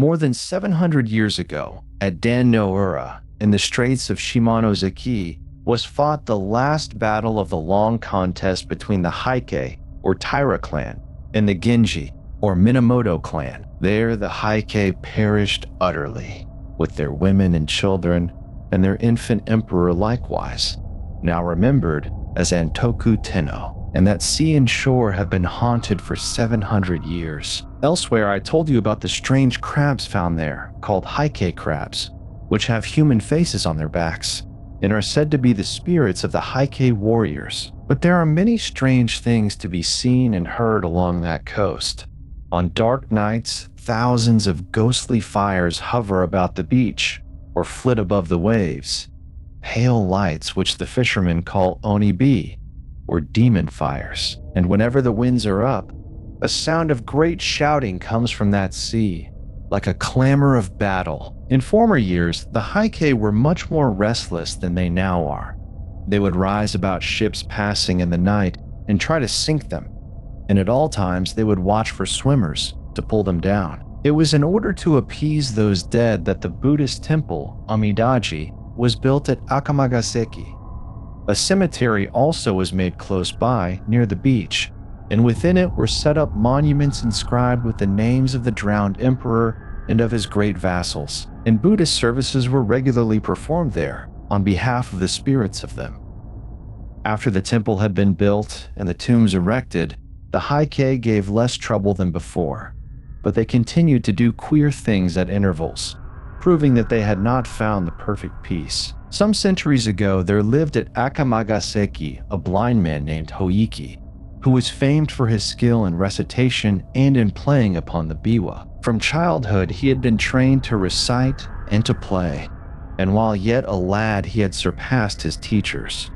More than 700 years ago, at Dan-no-ura, in the Straits of Shimonoseki, was fought the last battle of the long contest between the Heike, or Taira clan, and the Genji, or Minamoto clan. There, the Heike perished utterly, with their women and children, and their infant emperor likewise, now remembered as Antoku Tenno, and that sea and shore have been haunted for 700 years. Elsewhere, I told you about the strange crabs found there, called Heike crabs, which have human faces on their backs, and are said to be the spirits of the Heike warriors. But there are many strange things to be seen and heard along that coast. On dark nights, thousands of ghostly fires hover about the beach, or flit above the waves. Pale lights which the fishermen call onibi, or demon fires. And whenever the winds are up, a sound of great shouting comes from that sea, like a clamor of battle. In former years, the Heike were much more restless than they now are. They would rise about ships passing in the night and try to sink them, and at all times they would watch for swimmers to pull them down. It was in order to appease those dead that the Buddhist temple, Amidaji, was built at Akamagaseki. A cemetery also was made close by, near the beach, and within it were set up monuments inscribed with the names of the drowned emperor and of his great vassals, and Buddhist services were regularly performed there on behalf of the spirits of them. After the temple had been built and the tombs erected, the Heike gave less trouble than before, but they continued to do queer things at intervals, proving that they had not found the perfect peace. Some centuries ago, there lived at Akamagaseki a blind man named Hoichi, who was famed for his skill in recitation and in playing upon the biwa. From childhood, he had been trained to recite and to play, and while yet a lad, he had surpassed his teachers.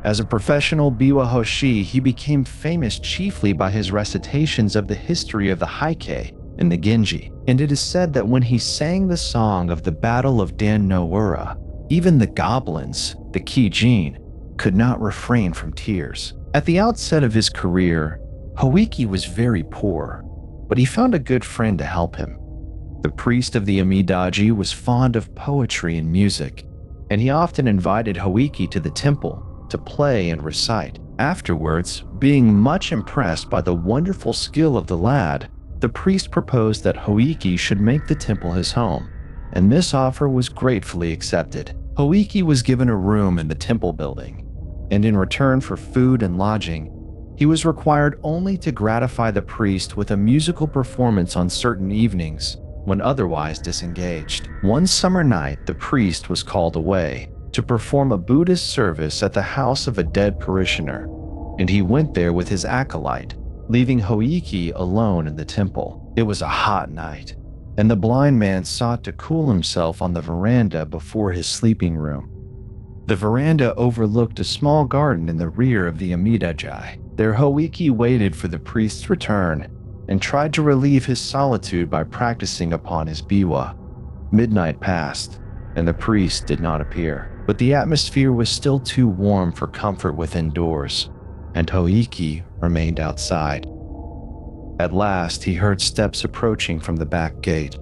As a professional biwa hoshi, he became famous chiefly by his recitations of the history of the Heike and the Genji, and it is said that when he sang the song of the Battle of Dan-no-ura, even the goblins, the Kijin, could not refrain from tears. At the outset of his career, Hoichi was very poor, but he found a good friend to help him. The priest of the Amidaji was fond of poetry and music, and he often invited Hoichi to the temple to play and recite. Afterwards, being much impressed by the wonderful skill of the lad, the priest proposed that Hoichi should make the temple his home, and this offer was gratefully accepted. Hoichi was given a room in the temple building, and in return for food and lodging, he was required only to gratify the priest with a musical performance on certain evenings when otherwise disengaged. One summer night, the priest was called away to perform a Buddhist service at the house of a dead parishioner, and he went there with his acolyte, leaving Hoichi alone in the temple. It was a hot night, and the blind man sought to cool himself on the veranda before his sleeping room. The veranda overlooked a small garden in the rear of the Amidaji. There Hoichi waited for the priest's return and tried to relieve his solitude by practicing upon his biwa. Midnight passed, and the priest did not appear, but the atmosphere was still too warm for comfort within doors, and Hoichi remained outside. At last, he heard steps approaching from the back gate.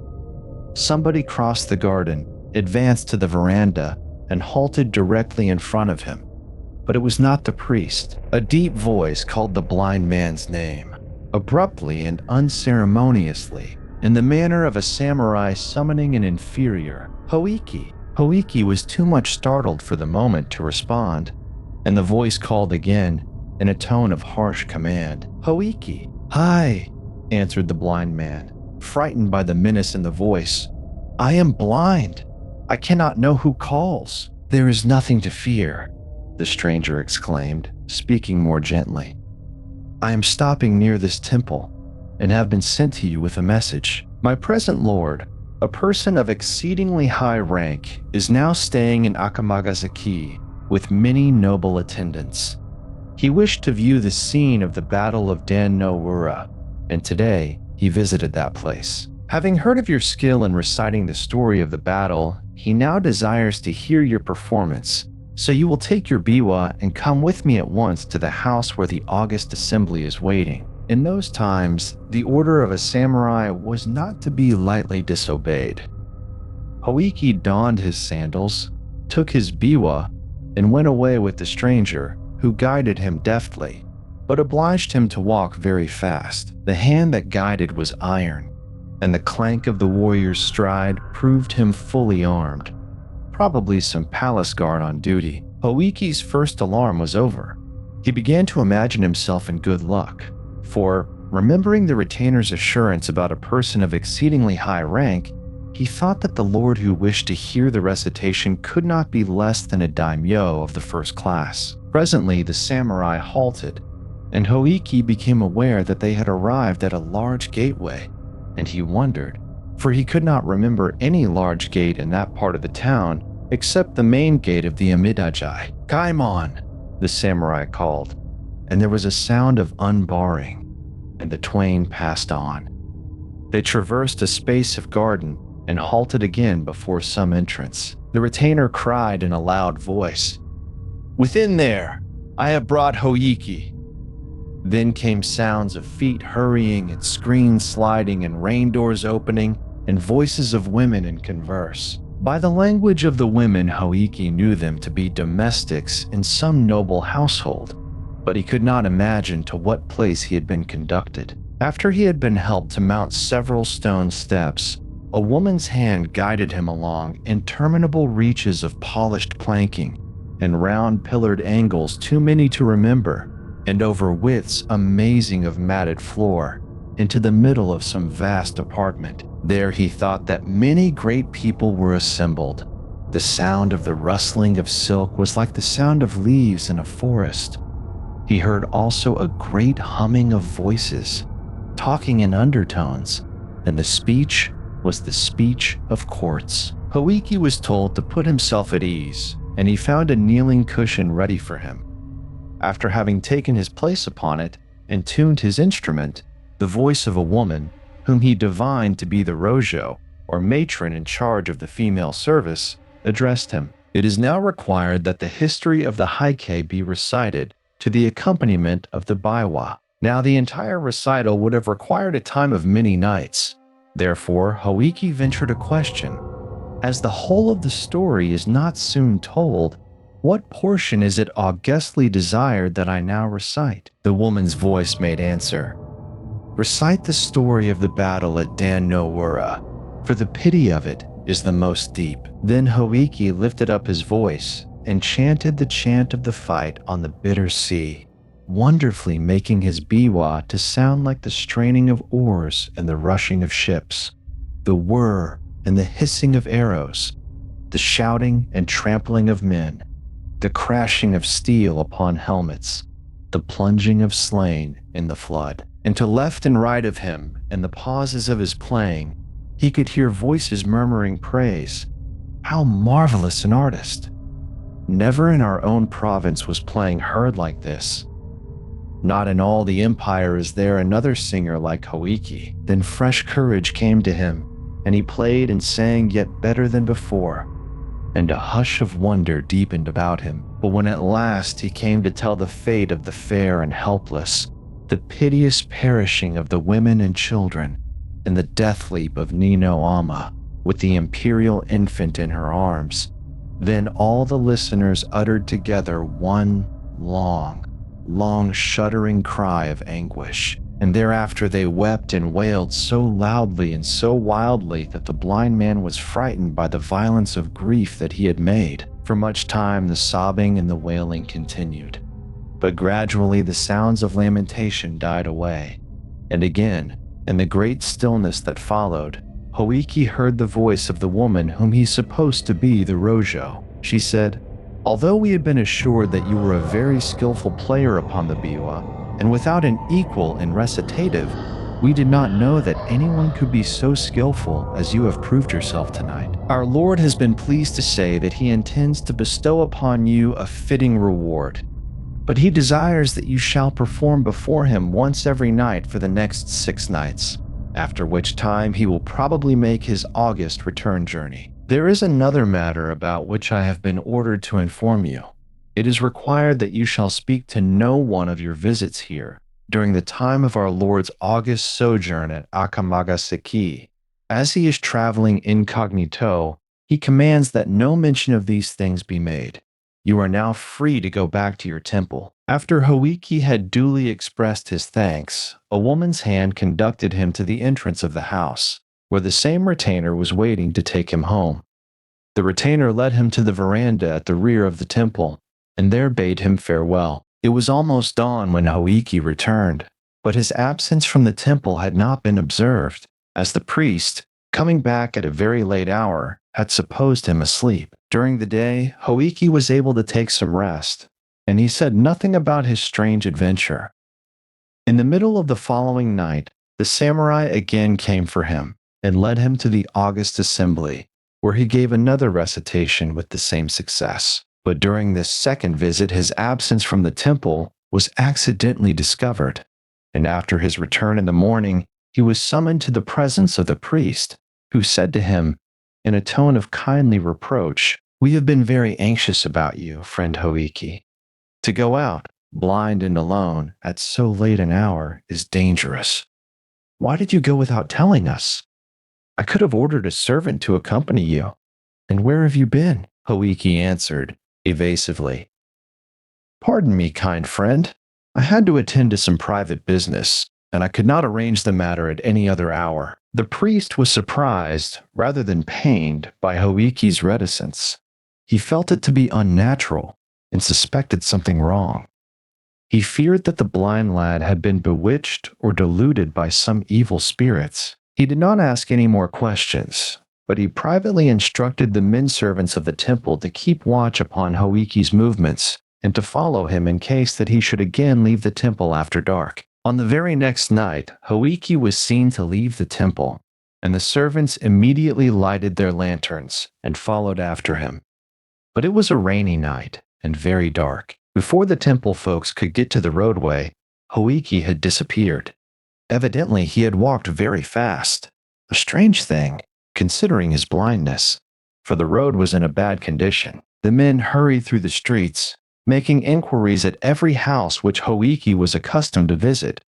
Somebody crossed the garden, advanced to the veranda, and halted directly in front of him. But it was not the priest. A deep voice called the blind man's name, abruptly and unceremoniously, in the manner of a samurai summoning an inferior. Hoichi. Hoichi was too much startled for the moment to respond, and the voice called again in a tone of harsh command. Hoichi. "Hi," answered the blind man, frightened by the menace in the voice. "I am blind. I cannot know who calls." "There is nothing to fear," the stranger exclaimed, speaking more gently. "I am stopping near this temple and have been sent to you with a message. My present lord, a person of exceedingly high rank, is now staying in Akamagaseki with many noble attendants. He wished to view the scene of the Battle of Dan-no-ura, and today he visited that place. Having heard of your skill in reciting the story of the battle, he now desires to hear your performance, so you will take your biwa and come with me at once to the house where the august assembly is waiting. In those times, the order of a samurai was not to be lightly disobeyed. Hoichi donned his sandals, took his biwa, and went away with the stranger, who guided him deftly, but obliged him to walk very fast. The hand that guided was iron, and the clank of the warrior's stride proved him fully armed, probably some palace guard on duty. Hoichi's first alarm was over. He began to imagine himself in good luck, for, remembering the retainer's assurance about a person of exceedingly high rank, he thought that the lord who wished to hear the recitation could not be less than a daimyo of the first class. Presently, the samurai halted, and Hoichi became aware that they had arrived at a large gateway, and he wondered, for he could not remember any large gate in that part of the town except the main gate of the Amidaji. "Kaimon," the samurai called, and there was a sound of unbarring, and the twain passed on. They traversed a space of garden and halted again before some entrance. The retainer cried in a loud voice, "Within there, I have brought Hoichi." Then came sounds of feet hurrying and screens sliding and rain doors opening and voices of women in converse. By the language of the women, Hoichi knew them to be domestics in some noble household, but he could not imagine to what place he had been conducted. After he had been helped to mount several stone steps, a woman's hand guided him along interminable reaches of polished planking and round pillared angles too many to remember, and over widths amazing of matted floor, into the middle of some vast apartment. There he thought that many great people were assembled. The sound of the rustling of silk was like the sound of leaves in a forest. He heard also a great humming of voices, talking in undertones, and the speech was the speech of courts. Hoichi was told to put himself at ease, and he found a kneeling cushion ready for him. After having taken his place upon it and tuned his instrument, the voice of a woman, whom he divined to be the rojo, or matron in charge of the female service, addressed him. "It is now required that the history of the Heike be recited to the accompaniment of the biwa." Now the entire recital would have required a time of many nights. Therefore, Hoichi ventured a question. "As the whole of the story is not soon told, what portion is it augustly desired that I now recite?" The woman's voice made answer, "Recite the story of the battle at Dan-no-ura, for the pity of it is the most deep." Then Hoichi lifted up his voice and chanted the chant of the fight on the bitter sea, wonderfully making his biwa to sound like the straining of oars and the rushing of ships, the whir and the hissing of arrows, the shouting and trampling of men, the crashing of steel upon helmets, the plunging of slain in the flood. And to left and right of him, in the pauses of his playing, he could hear voices murmuring praise. How marvelous an artist! Never in our own province was playing heard like this. Not in all the empire is there another singer like Hoichi. Then fresh courage came to him, and he played and sang yet better than before, and a hush of wonder deepened about him. But when at last he came to tell the fate of the fair and helpless, the piteous perishing of the women and children, and the death leap of Nino Ama, with the imperial infant in her arms, then all the listeners uttered together one long shuddering cry of anguish, and thereafter they wept and wailed so loudly and so wildly that the blind man was frightened by the violence of grief that he had made. For much time the sobbing and the wailing continued, but gradually the sounds of lamentation died away, and again, in the great stillness that followed, Hoichi heard the voice of the woman whom he supposed to be the rojo. She said, "Although we had been assured that you were a very skillful player upon the biwa, and without an equal in recitative, we did not know that anyone could be so skillful as you have proved yourself tonight. Our Lord has been pleased to say that he intends to bestow upon you a fitting reward, but he desires that you shall perform before him once every night for the next 6 nights, after which time he will probably make his August return journey. There is another matter about which I have been ordered to inform you. It is required that you shall speak to no one of your visits here, during the time of our Lord's august sojourn at Akamagasaki. As he is traveling incognito, he commands that no mention of these things be made. You are now free to go back to your temple." After Hoichi had duly expressed his thanks, a woman's hand conducted him to the entrance of the house, where the same retainer was waiting to take him home. The retainer led him to the veranda at the rear of the temple, and there bade him farewell. It was almost dawn when Hoichi returned, but his absence from the temple had not been observed, as the priest, coming back at a very late hour, had supposed him asleep. During the day, Hoichi was able to take some rest, and he said nothing about his strange adventure. In the middle of the following night, the samurai again came for him and led him to the august assembly, where he gave another recitation with the same success. But during this second visit, his absence from the temple was accidentally discovered, and after his return in the morning, he was summoned to the presence of the priest, who said to him, in a tone of kindly reproach, "We have been very anxious about you, friend Hoichi. To go out, blind and alone, at so late an hour is dangerous. Why did you go without telling us? I could have ordered a servant to accompany you. And where have you been?" Hoichi answered, evasively. "Pardon me, kind friend. I had to attend to some private business, and I could not arrange the matter at any other hour." The priest was surprised, rather than pained, by Hoichi's reticence. He felt it to be unnatural, and suspected something wrong. He feared that the blind lad had been bewitched or deluded by some evil spirits. He did not ask any more questions, but he privately instructed the men servants of the temple to keep watch upon Hoichi's movements and to follow him in case that he should again leave the temple after dark. On the very next night, Hoichi was seen to leave the temple, and the servants immediately lighted their lanterns and followed after him. But it was a rainy night and very dark. Before the temple folks could get to the roadway, Hoichi had disappeared. Evidently, he had walked very fast. A strange thing, considering his blindness, for the road was in a bad condition. The men hurried through the streets, making inquiries at every house which Hoichi was accustomed to visit,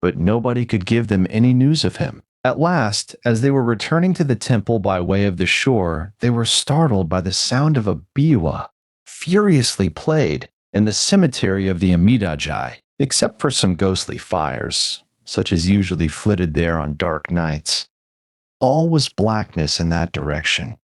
but nobody could give them any news of him. At last, as they were returning to the temple by way of the shore, they were startled by the sound of a biwa, furiously played, in the cemetery of the Amidaji, except for some ghostly fires, such as usually flitted there on dark nights. All was blackness in that direction.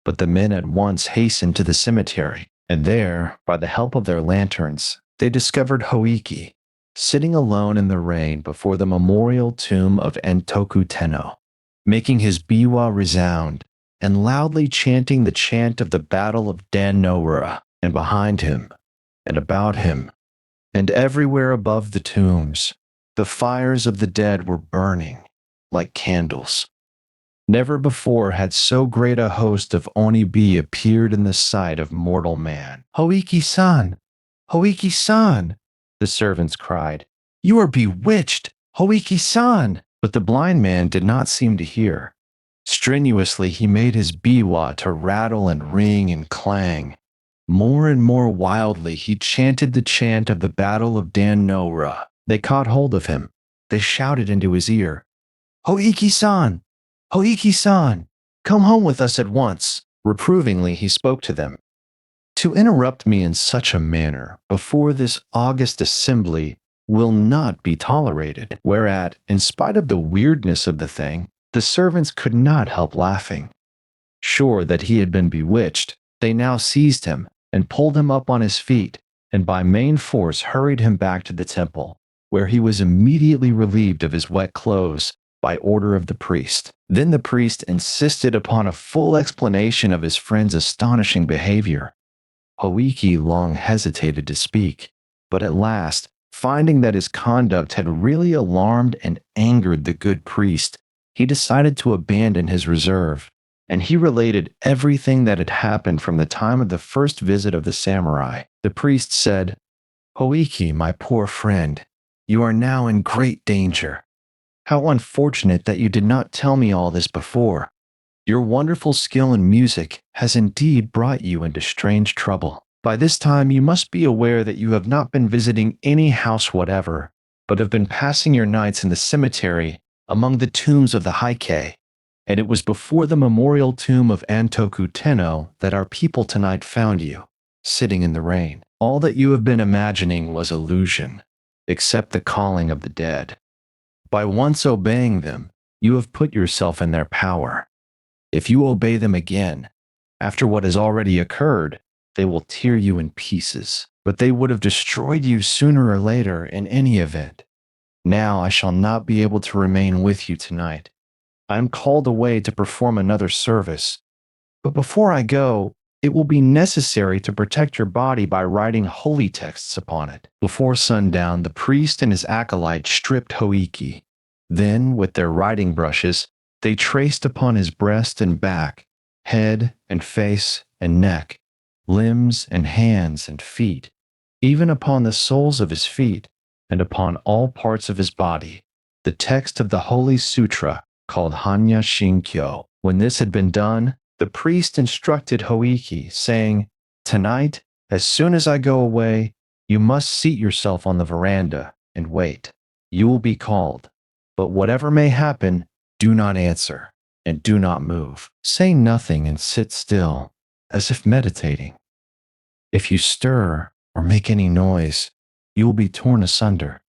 But the men at once hastened to the cemetery, and there, by the help of their lanterns, they discovered Hoichi, sitting alone in the rain before the memorial tomb of Entoku Tenno, making his biwa resound, and loudly chanting the chant of the Battle of Dan-no-ura, and behind him, and about him, and everywhere above the tombs, the fires of the dead were burning like candles. Never before had so great a host of Onibi appeared in the sight of mortal man. "Hoichi-san! Hoichi-san!" the servants cried. "You are bewitched! Hoichi-san!" But the blind man did not seem to hear. Strenuously he made his biwa to rattle and ring and clang. More and more wildly he chanted the chant of the Battle of Dan-no-ura. They caught hold of him. They shouted into his ear, "Hoichi-san! Hoichi-san! Come home with us at once!" Reprovingly he spoke to them. "To interrupt me in such a manner before this august assembly will not be tolerated." Whereat, in spite of the weirdness of the thing, the servants could not help laughing. Sure that he had been bewitched, they now seized him and pulled him up on his feet, and by main force hurried him back to the temple, where he was immediately relieved of his wet clothes by order of the priest. Then the priest insisted upon a full explanation of his friend's astonishing behavior. Hoichi long hesitated to speak, but at last, finding that his conduct had really alarmed and angered the good priest, he decided to abandon his reserve, and he related everything that had happened from the time of the first visit of the samurai. The priest said, "Hoichi, my poor friend, you are now in great danger. How unfortunate that you did not tell me all this before. Your wonderful skill in music has indeed brought you into strange trouble. By this time you must be aware that you have not been visiting any house whatever, but have been passing your nights in the cemetery among the tombs of the Heian, and it was before the memorial tomb of Antoku Tenno that our people tonight found you, sitting in the rain. All that you have been imagining was illusion, except the calling of the dead. By once obeying them, you have put yourself in their power. If you obey them again, after what has already occurred, they will tear you in pieces, but they would have destroyed you sooner or later in any event. Now I shall not be able to remain with you tonight. I am called away to perform another service, but before I go, it will be necessary to protect your body by writing holy texts upon it. Before sundown, the priest and his acolyte stripped Hoichi. Then, with their writing brushes, they traced upon his breast and back, head and face and neck, limbs and hands and feet, even upon the soles of his feet, and upon all parts of his body, the text of the Holy Sutra called Hanya Shinkyo. When this had been done, the priest instructed Hoichi, saying, "Tonight, as soon as I go away, you must seat yourself on the veranda and wait. You will be called, but whatever may happen, do not answer, and do not move. Say nothing and sit still, as if meditating. If you stir or make any noise, you will be torn asunder.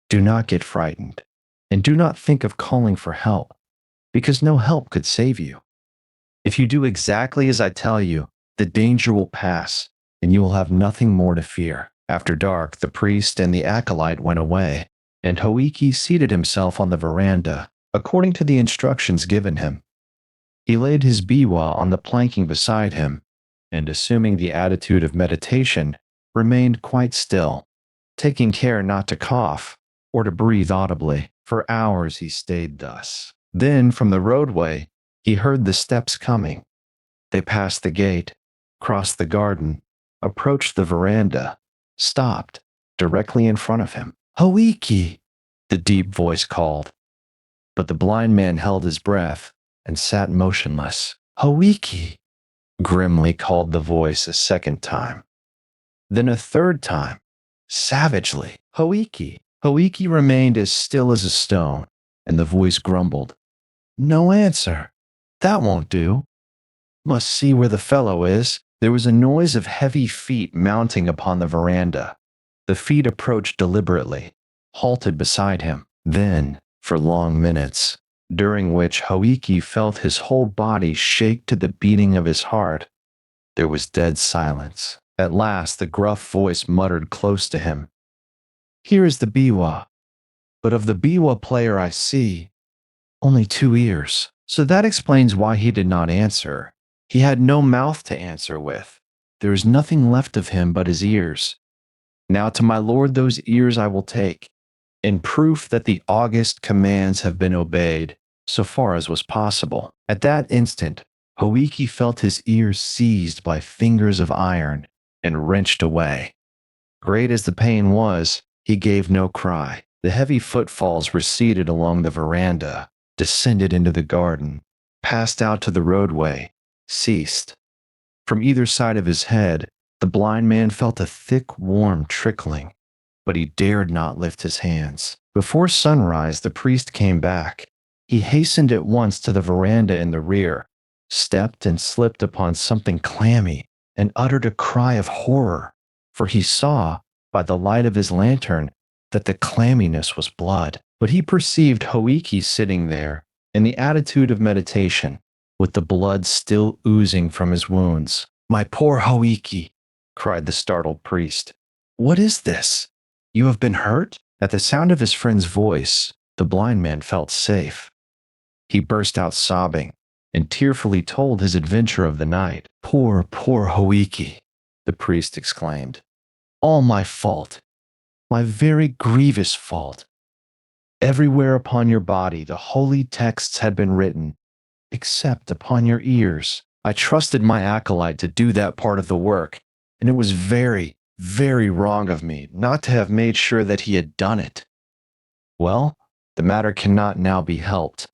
Do not get frightened, and do not think of calling for help, because no help could save you. If you do exactly as I tell you, the danger will pass, and you will have nothing more to fear." After dark, the priest and the acolyte went away, and Hoichi seated himself on the veranda, according to the instructions given him. He laid his biwa on the planking beside him, and assuming the attitude of meditation, remained quite still, taking care not to cough or to breathe audibly. For hours he stayed thus. Then, from the roadway, he heard the steps coming. They passed the gate, crossed the garden, approached the veranda, stopped directly in front of him. "Hoichi!" the deep voice called. But the blind man held his breath and sat motionless. "Hoichi!" grimly called the voice a second time. Then a third time, savagely. "Hoichi!" Hoichi remained as still as a stone, and the voice grumbled, "No answer. That won't do. Must see where the fellow is." There was a noise of heavy feet mounting upon the veranda. The feet approached deliberately, halted beside him. Then, for long minutes, during which Hoichi felt his whole body shake to the beating of his heart, there was dead silence. At last, the gruff voice muttered close to him, "Here is the biwa, but of the biwa player I see, only 2 ears." So that explains why he did not answer. He had no mouth to answer with. There is nothing left of him but his ears. Now to my lord those ears I will take, in proof that the august commands have been obeyed, so far as was possible. At that instant, Hoichi felt his ears seized by fingers of iron and wrenched away. Great as the pain was, he gave no cry. The heavy footfalls receded along the veranda, descended into the garden, passed out to the roadway, ceased. From either side of his head, the blind man felt a thick, warm trickling, but he dared not lift his hands. Before sunrise, the priest came back. He hastened at once to the veranda in the rear, stepped and slipped upon something clammy, and uttered a cry of horror, for he saw, by the light of his lantern, that the clamminess was blood. But he perceived Hoichi sitting there, in the attitude of meditation, with the blood still oozing from his wounds. "My poor Hoichi!" cried the startled priest. "What is this? You have been hurt?" At the sound of his friend's voice, the blind man felt safe. He burst out sobbing, and tearfully told his adventure of the night. "Poor, poor Hoichi!" the priest exclaimed. "All my fault. My very grievous fault. Everywhere upon your body the holy texts had been written, except upon your ears. I trusted my acolyte to do that part of the work, and it was very, very wrong of me not to have made sure that he had done it. Well, the matter cannot now be helped.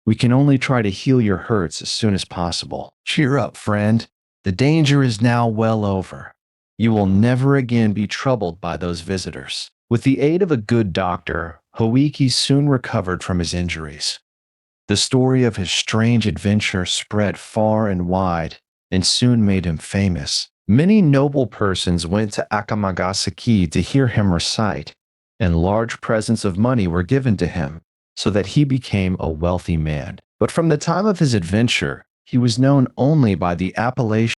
We can only try to heal your hurts as soon as possible. Cheer up, friend. The danger is now well over. You will never again be troubled by those visitors." With the aid of a good doctor, Hoichi soon recovered from his injuries. The story of his strange adventure spread far and wide and soon made him famous. Many noble persons went to Akamagasaki to hear him recite, and large presents of money were given to him, so that he became a wealthy man. But from the time of his adventure, he was known only by the appellation